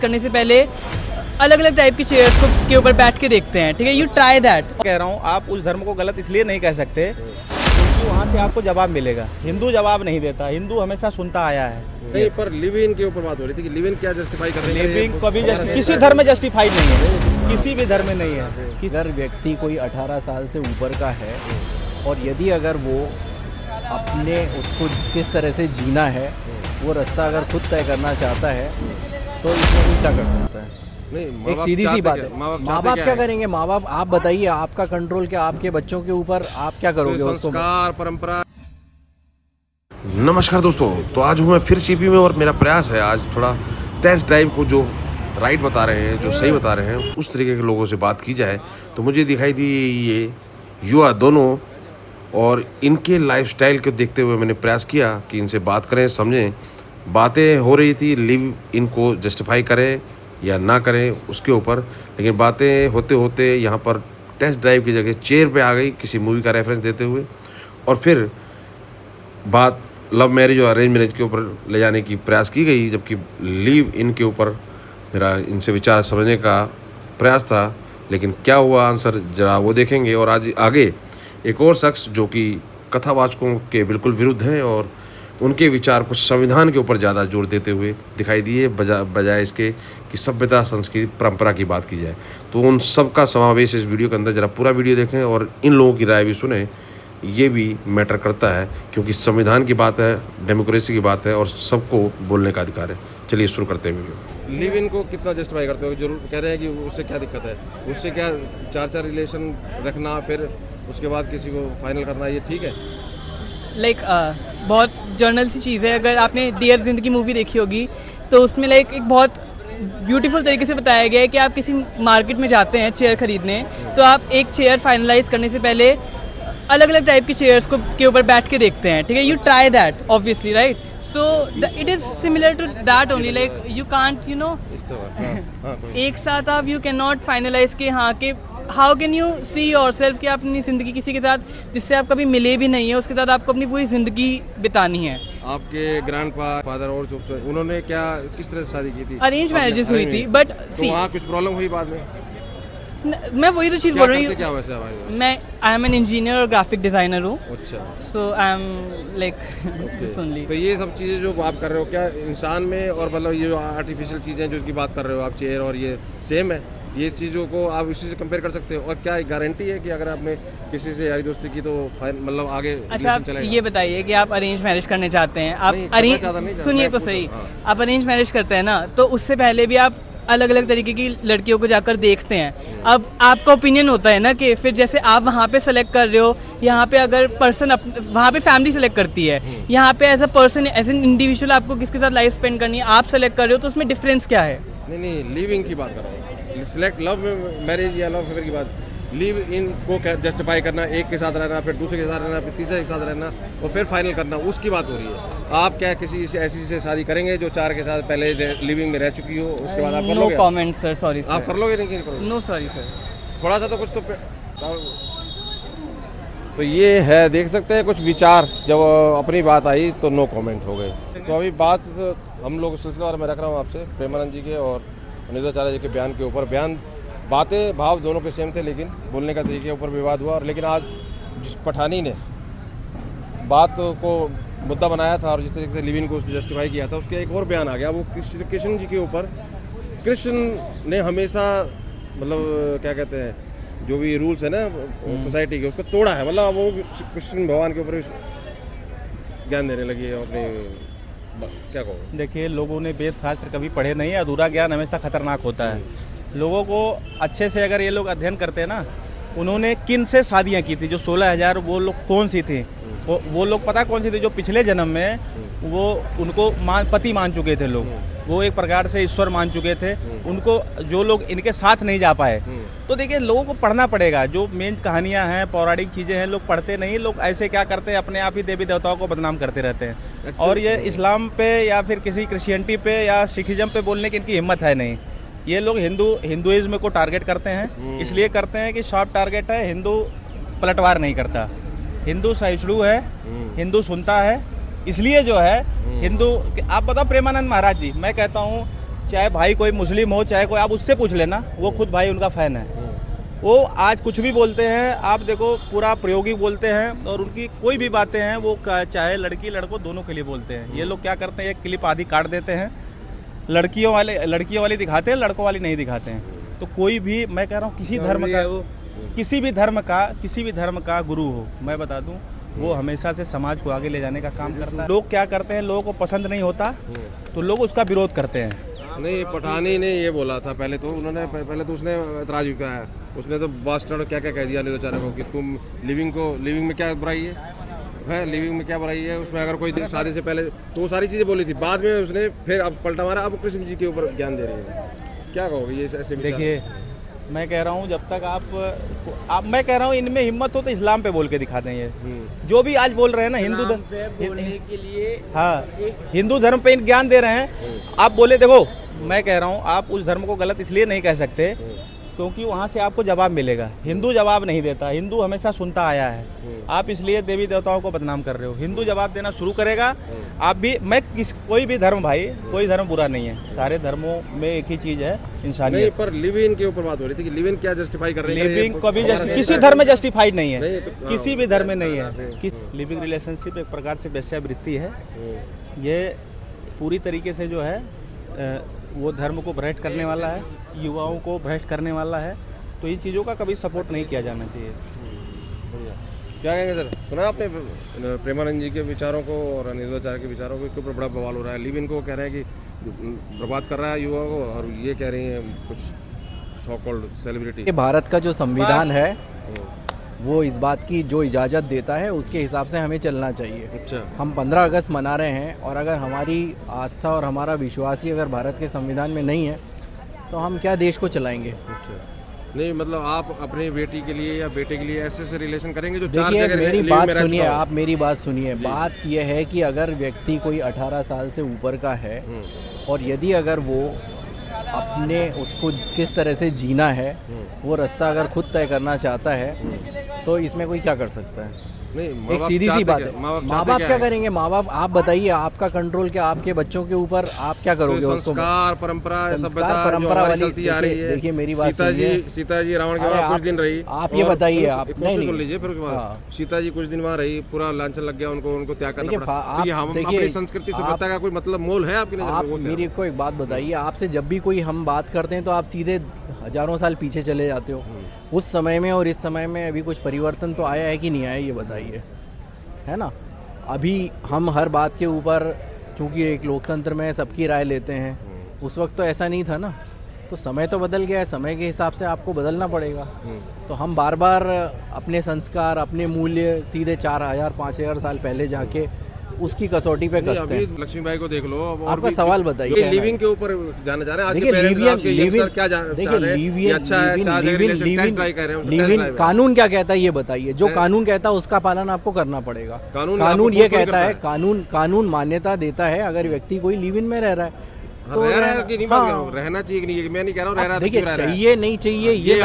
करने से पहले अलग अलग टाइप की चेयर्स के ऊपर बैठ के देखते हैं, ठीक है। You try that. कह रहा हूँ आप उस धर्म को गलत इसलिए नहीं कह सकते क्योंकि वहाँ से आपको जवाब मिलेगा। हिंदू जवाब नहीं देता, हिंदू हमेशा सुनता आया है। नहीं, पर लिव इन के ऊपर बात हो रही थी कि लिव इन क्या जस्टिफाई कर रही है? लिविंग कभी किसी धर्म में जस्टिफाइड नहीं है, किसी भी धर्म में नहीं है। अगर व्यक्ति कोई 18 साल से ऊपर का है और यदि अगर वो अपने उसको किस तरह से जीना है वो रास्ता अगर खुद तय करना चाहता है तो इसमें कोई क्या कर सकता है? नहीं, एक सीधी सी बात है। माँ बाप क्या है? करेंगे? माँ बाप आप बताइए, आपका कंट्रोल क्या आपके बच्चों के ऊपर? आप क्या करोगे तो उसको? संस्कार परंपरा। नमस्कार दोस्तों, तो आज हूँ मैं फिर सीपी में और मेरा प्रयास है आज थोड़ा टेस्ट ड्राइव को जो राइट बता रहे हैं, जो सही बता रहे हैं, उस तरीके के लोगों से बात की जाए। तो मुझे दिखाई दी ये युवा दोनों और इनके लाइफस्टाइल को देखते हुए मैंने प्रयास किया कि इनसे बात करें, समझें। बातें हो रही थी लिव इनको जस्टिफाई करें या ना करें उसके ऊपर, लेकिन बातें होते होते यहाँ पर टेस्ट ड्राइव की जगह चेयर पे आ गई किसी मूवी का रेफरेंस देते हुए, और फिर बात लव मैरिज और अरेंज मैरिज के ऊपर ले जाने की प्रयास की गई, जबकि लिव इन के ऊपर मेरा इनसे विचार समझने का प्रयास था। लेकिन क्या हुआ आंसर जरा वो देखेंगे। और आज आगे एक और शख्स जो कि कथावाचकों के बिल्कुल विरुद्ध हैं और उनके विचार कुछ संविधान के ऊपर ज़्यादा जोर देते हुए दिखाई दिए, बजाय इसके कि सभ्यता, संस्कृति, परंपरा की बात की जाए। तो उन सब का समावेश इस वीडियो के अंदर, जरा पूरा वीडियो देखें और इन लोगों की राय भी सुने। ये भी मैटर करता है क्योंकि संविधान की बात है, डेमोक्रेसी की बात है और सबको बोलने का अधिकार है। चलिए शुरू करते हैं वीडियो। लिव इन को कितना जस्टिफाई करते हो? जरूर कह रहे हैं कि उससे क्या दिक्कत है? उससे क्या चार रिलेशन रखना, फिर उसके बाद किसी को फाइनल करना, ये ठीक है? लाइक बहुत जर्नल सी चीज़ है। अगर आपने डियर जिंदगी मूवी देखी होगी तो उसमें लाइक एक बहुत ब्यूटीफुल तरीके से बताया गया है कि आप किसी मार्केट में जाते हैं चेयर खरीदने, तो आप एक चेयर फाइनलाइज करने से पहले अलग अलग टाइप की चेयर्स के ऊपर बैठ के देखते हैं, ठीक है। You try that obviously, right? So it is similar to that only. Like you can't एक साथ आप यू कैन नॉट फाइनलाइज के हाँ के how can you see your self कि आप अपनी ज़िंदगी किसी के साथ जिससे आप कभी मिले भी नहीं है उसके साथ आपको अपनी पूरी ज़िंदगी बितानी है। आपके ग्रैंड फादर और जो उन्होंने क्या किस तरह से शादी की थी? अरेंज मैरिजेस हुई थी, बट तो वहाँ कुछ प्रॉब्लम हुई बाद में? मैं वही तो चीज़ बोल रही क्या हूँ। वैसे हमारे? मैं आई एम एन इंजीनियर और ग्राफिक डिज़ाइनर हूँ। अच्छा, सो आई एम लाइक सुन ली। तो ये सब चीज़ें जो आप कर रहे हो क्या इंसान में, और मतलब ये जो आर्टिफिशियल चीज़ें जो इसकी बात कर रहे हो आप, चेयर और ये सेम है? ये चीज़ों को आप इसी से कंपेयर कर सकते हो? और क्या गारंटी है कि अगर आपने किसी से यारी दोस्ती की तो मतलब आगे अच्छा, आप चलेगा? ये बताइए कि आप अरेंज मैरिज करने चाहते हैं, आप अरेंज सुनिए तो सही, आप अरेंज मैरिज करते हैं ना, तो उससे पहले भी आप अलग अलग तरीके की लड़कियों को जाकर देखते हैं। अब आपका ओपिनियन होता है ना कि फिर जैसे आप वहाँ पे सेलेक्ट कर रहे हो, यहाँ पे अगर पर्सन वहाँ पे फैमिली सेलेक्ट करती है, यहाँ पे as a person, as an individual आपको किसके साथ लाइफ स्पेंड करनी है, आप सेलेक्ट कर रहे हो, तो उसमें डिफरेंस क्या है? नहीं, लिविंग की बात कर रहा हूँ। सिलेक्ट लव मैरिज या लव अफेयर की बात, लिव इन को जस्टिफाई करना, एक के साथ रहना, फिर दूसरे के साथ रहना, फिर तीसरे के साथ रहना और फिर फाइनल करना, उसकी बात हो रही है। आप क्या किसी से ऐसी से शादी करेंगे जो चार के साथ पहले लिविंग में रह चुकी हो, उसके बाद आप कर लोगे? No comment sir, sorry sir. आप कर लोगे नहीं करोगे? No sorry sir. थोड़ा सा तो कुछ तो ये है, देख सकते हैं कुछ विचार। जब अपनी बात आई तो नो कमेंट हो गए। तो अभी बात हम लोग सिलसिलेवार में रख रहा हूँ आपसे प्रेमानंद जी के और अनिरुद्धाचार्य जी के बयान के ऊपर। बयान, बातें, भाव दोनों के सेम थे, लेकिन बोलने का तरीके के ऊपर विवाद हुआ। और लेकिन आज जिस पठानी ने बात को मुद्दा बनाया था और जिस तरीके से लिविंग को उसको जस्टिफाई किया था, उसके एक और बयान आ गया, वो कृष्ण जी के ऊपर। कृष्ण ने हमेशा मतलब क्या कहते हैं, जो भी रूल्स है ना सोसाइटी के, उसको तोड़ा है। मतलब वो कृष्ण भगवान के ऊपर ज्ञान देने लगी है अपने, क्या कहो? देखिए, लोगों ने वेद शास्त्र कभी पढ़े नहीं, अधूरा ज्ञान हमेशा खतरनाक होता है। लोगों को अच्छे से अगर ये लोग अध्ययन करते हैं ना, उन्होंने किन से शादियाँ की थी, जो 16,000 वो लोग कौन सी थी, वो लोग पता कौन सी थी, जो पिछले जन्म में वो उनको पति मान चुके थे लोग, वो एक प्रकार से ईश्वर मान चुके थे उनको, जो लोग इनके साथ नहीं जा पाए। तो देखिए, लोगों को पढ़ना पड़ेगा। जो मेन कहानियाँ हैं, पौराणिक चीज़ें हैं, लोग पढ़ते नहीं। लोग ऐसे क्या करते हैं, अपने आप ही देवी देवताओं को बदनाम करते रहते हैं। और ये इस्लाम पे या फिर किसी क्रिश्चियनिटी पे या सिखिज्म पे बोलने की इनकी हिम्मत है नहीं। ये लोग हिंदुइज्म को टारगेट करते हैं, इसलिए करते हैं कि सॉफ्ट टारगेट है। हिंदू पलटवार नहीं करता, हिंदू सहिष्णु है, हिंदू सुनता है, इसलिए जो है हिंदू। आप बताओ प्रेमानंद महाराज जी, मैं कहता हूँ चाहे भाई कोई मुस्लिम हो, चाहे कोई, आप उससे पूछ लेना, वो खुद भाई उनका फ़ैन है। वो आज कुछ भी बोलते हैं, आप देखो पूरा प्रयोगी बोलते हैं, और उनकी कोई भी बातें हैं वो चाहे लड़की लड़कों दोनों के लिए बोलते हैं। ये लोग क्या करते हैं, एक क्लिप आधी काट देते हैं, लड़कियों वाली दिखाते हैं, लड़कों वाली नहीं दिखाते हैं। तो कोई भी, मैं कह रहा हूँ किसी भी धर्म का गुरु हो, मैं बता दूं, वो हमेशा से समाज को आगे ले जाने का काम करता है। लोग क्या करते हैं, लोगों को पसंद नहीं होता तो लोग उसका विरोध करते हैं। नहीं, पठानी ने ये बोला था पहले तो, पहले तो उसने एतराज भी किया है, उसने तो बास्टर्ड क्या क्या कह दिया बेचारे को कि तुम लिविंग में क्या बुराई है, लिविंग में क्या बुराई है, उसमें अगर कोई शादी से पहले तो वो सारी चीज़ें बोली थी, बाद में उसने फिर अब पलटा मारा, अब कृष्ण जी के ऊपर ज्ञान दे रही है। क्या कहोगे ये ऐसे? देखिए, मैं कह रहा हूँ जब तक आप मैं कह रहा हूँ इनमें हिम्मत हो तो इस्लाम पे बोल के दिखा दें। ये जो भी आज बोल रहे हैं ना, हिंदू धर्म बोलने के लिए, हाँ, हिंदू धर्म पे ज्ञान दे रहे हैं। आप बोले, देखो मैं कह रहा हूँ आप उस धर्म को गलत इसलिए नहीं कह सकते क्योंकि वहाँ से आपको जवाब मिलेगा। हिंदू जवाब नहीं देता, हिंदू हमेशा सुनता आया है। आप इसलिए देवी देवताओं को बदनाम कर रहे हो। हिंदू जवाब देना शुरू करेगा। आप भी, मैं कोई भी धर्म भाई, कोई धर्म बुरा नहीं है, सारे धर्मों में एक ही चीज़ है, इंसानियत। नहीं, पर लिव इन के ऊपर बात हो रही थी कि लिव इन क्या जस्टिफाई कर रही है? लिविंग कभी किसी धर्म में जस्टिफाइड नहीं है, किसी भी धर्म में नहीं है। लिविंग रिलेशनशिप एक प्रकार से वेश्यावृत्ति है। ये पूरी तरीके से जो है वो धर्म को भ्रष्ट करने वाला है, युवाओं को भ्रष्ट करने वाला है। तो इन चीज़ों का कभी सपोर्ट नहीं किया जाना चाहिए। क्या कहेंगे सर? सुना आपने प्रेमानंद जी के विचारों को और अनिरुद्धाचार्य के विचारों को, इसके ऊपर बड़ा बवाल हो रहा है। लिव इन को कह रहे हैं कि बर्बाद कर रहा है युवा को, और ये कह रही हैं कुछ सो कॉल्ड सेलिब्रिटी। भारत का जो संविधान है वो इस बात की जो इजाज़त देता है उसके हिसाब से हमें चलना चाहिए। अच्छा, हम 15 अगस्त मना रहे हैं, और अगर हमारी आस्था और हमारा विश्वास ही अगर भारत के संविधान में नहीं है तो हम क्या देश को चलाएंगे? अच्छा, नहीं मतलब आप अपनी बेटी के लिए या बेटे के लिए ऐसे रिलेशन करेंगे जो देखिए, मेरी बात सुनिए, आप मेरी बात सुनिए। बात यह है कि अगर व्यक्ति कोई 18 साल से ऊपर का है, और यदि अगर वो अपने उसको किस तरह से जीना है वो रास्ता अगर खुद तय करना चाहता है तो इसमें कोई क्या कर सकता है? नहीं, एक सीधी सी बात है। माँ बाप क्या करेंगे? माँ बाप, आप बताइए, आपका कंट्रोल क्या आपके बच्चों के ऊपर? आप क्या करोगे? संस्कार, परंपरा, परंपरा वाली चलती आ रही है। देखिए मेरी बात सुनिए, सीता जी रावण के वहाँ कुछ दिन रही। आप ये बताइए, आप नहीं सुन लीजिए, फिर उसके बाद सीता जी कुछ दिन वहाँ रही, पूरा लांछन लग गया उनको त्याग करना पड़ा। हम अपनी संस्कृति सभ्यता का कोई मतलब मोल है आपकी नजर में? मेरी को एक बात बताइए, आपसे जब भी कोई हम बात करते हैं तो आप सीधे हजारों साल पीछे चले जाते हो। उस समय में और इस समय में अभी कुछ परिवर्तन तो आया है कि नहीं आया, ये बताइए, है ना? अभी हम हर बात के ऊपर, चूंकि एक लोकतंत्र में सबकी राय लेते हैं, उस वक्त तो ऐसा नहीं था ना। तो समय तो बदल गया है, समय के हिसाब से आपको बदलना पड़ेगा। तो हम बार बार अपने संस्कार, अपने मूल्य सीधे 4000 5000 साल पहले जाके उसकी कसौटी पे कसते हैं। लक्ष्मीबाई को देख लो। आपका सवाल बताइए। लिविंग के ऊपर जाना चाह रहे हैं। देखिए, लिविंग कानून क्या कहता है ये बताइए। जो कानून कहता है उसका पालन आपको करना पड़ेगा। कानून ये कहता है, कानून मान्यता देता है अगर व्यक्ति कोई लिव इन में रह रहा है तो रहना चाहिए कि नहीं? रहना चाहिए कि नहीं, मैं नहीं कह रहा हूँ रहना चाहिए नहीं चाहिए, ये